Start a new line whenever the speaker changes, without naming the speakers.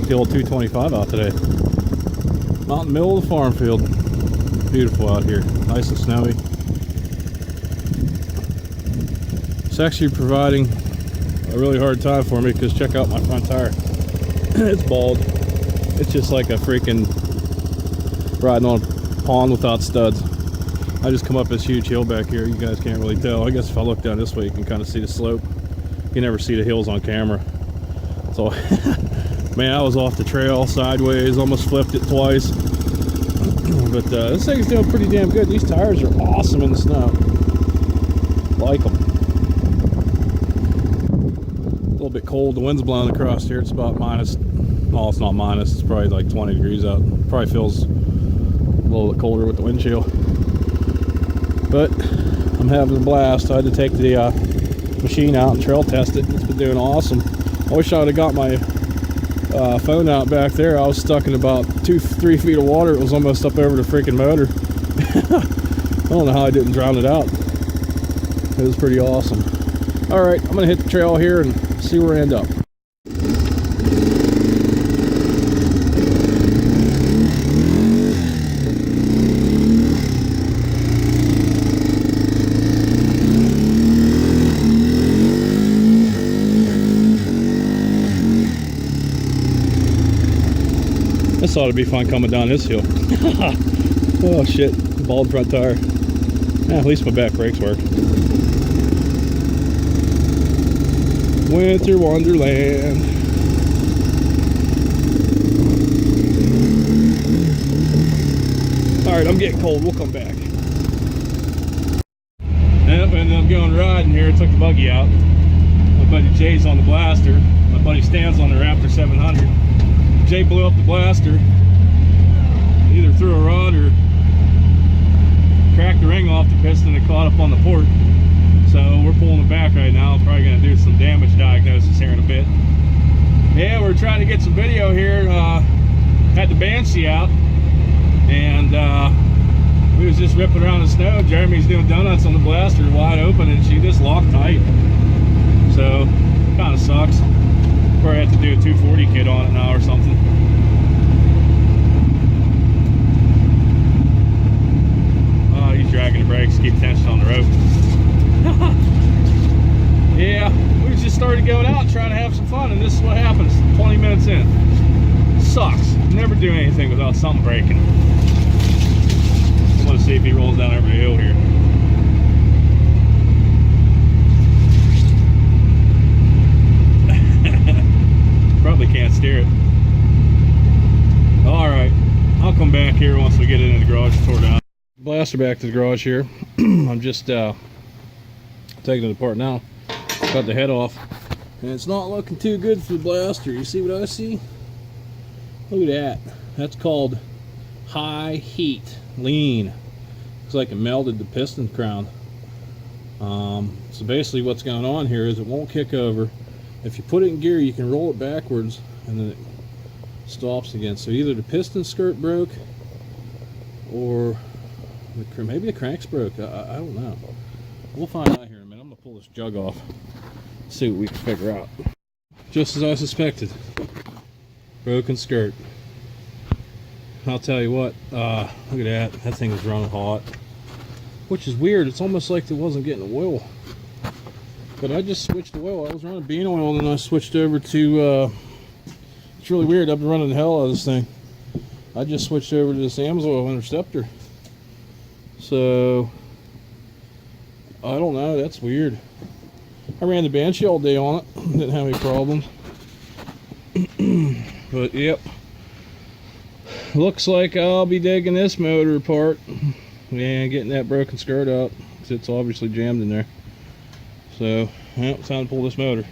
the old 225 out today. Out in the middle of the farm field. Beautiful out here. Nice and snowy. It's actually providing a really hard time for me because check out my front tire. It's bald. It's just like a freaking riding on a pond without studs. I just come up this huge hill back here. You guys can't really tell. I guess if I look down this way, you can kind of see the slope. You never see the hills on camera. So, man, I was off the trail sideways, almost flipped it twice. But this thing's doing pretty damn good. These tires are awesome in the snow. Like them. A little bit cold. The wind's blowing across here. It's about minus. Well, it's not minus. It's probably like 20 degrees out. Probably feels a little bit colder with the wind chill. But I'm having a blast. I had to take the machine out and trail test it. It's been doing awesome. I wish I would have got my phone out back there. I was stuck in about 2-3 feet of water. It was almost up over the freaking motor. I don't know how I didn't drown it out. It was pretty awesome. All right, I'm gonna hit the trail here and see where I end up. This ought to be fun coming down this hill. Oh shit, bald front tire. At least my back brakes work. Winter Wonderland. Alright, I'm getting cold. We'll come back. Yep, ended up going riding here. Took the buggy out. My buddy Jay's on the blaster. My buddy Stan's on the Raptor 700. Jay blew up the blaster, either threw a rod or cracked the ring off the piston and caught up on the port. So we're pulling it back right now. Probably going to do some damage diagnosis here in a bit. Yeah, we're trying to get some video here. Had the Banshee out, and we was just ripping around the snow. Jeremy's doing donuts on the blaster, wide open, and she just locked tight. So kind of sucks. Probably have to do a 240 kit on it now or something. Oh, he's dragging the brakes, keep tension on the rope. Yeah, we just started going out trying to have some fun, and this is what happens 20 minutes in. Sucks. Never do anything without something breaking. I want to see if he rolls down every hill here. Probably can't steer it. All right, I'll come back here once we get it in the garage. Tore down. Blaster back to the garage here. I'm just taking it apart now. Cut the head off, and it's not looking too good for the blaster. You see what I see? Look at that. That's called high heat lean. Looks like it melted the piston crown. So basically what's going on here is it won't kick over. If you put it in gear, you can roll it backwards and then it stops again. So either the piston skirt broke or maybe the cranks broke. I don't know. We'll find out here in a minute. I'm going to pull this jug off, see what we can figure out. Just as I suspected. Broken skirt. I'll tell you what, look at that. That thing is running hot. Which is weird. It's almost like it wasn't getting oil. But I just switched oil. I was running bean oil and I switched over to, it's really weird. I've been running the hell out of this thing. I just switched over to this Amsoil Interceptor. So, I don't know. That's weird. I ran the Banshee all day on it. Didn't have any problems. But, yep. Looks like I'll be digging this motor apart and getting that broken skirt out. It's obviously jammed in there. So, well, it's time to pull this motor.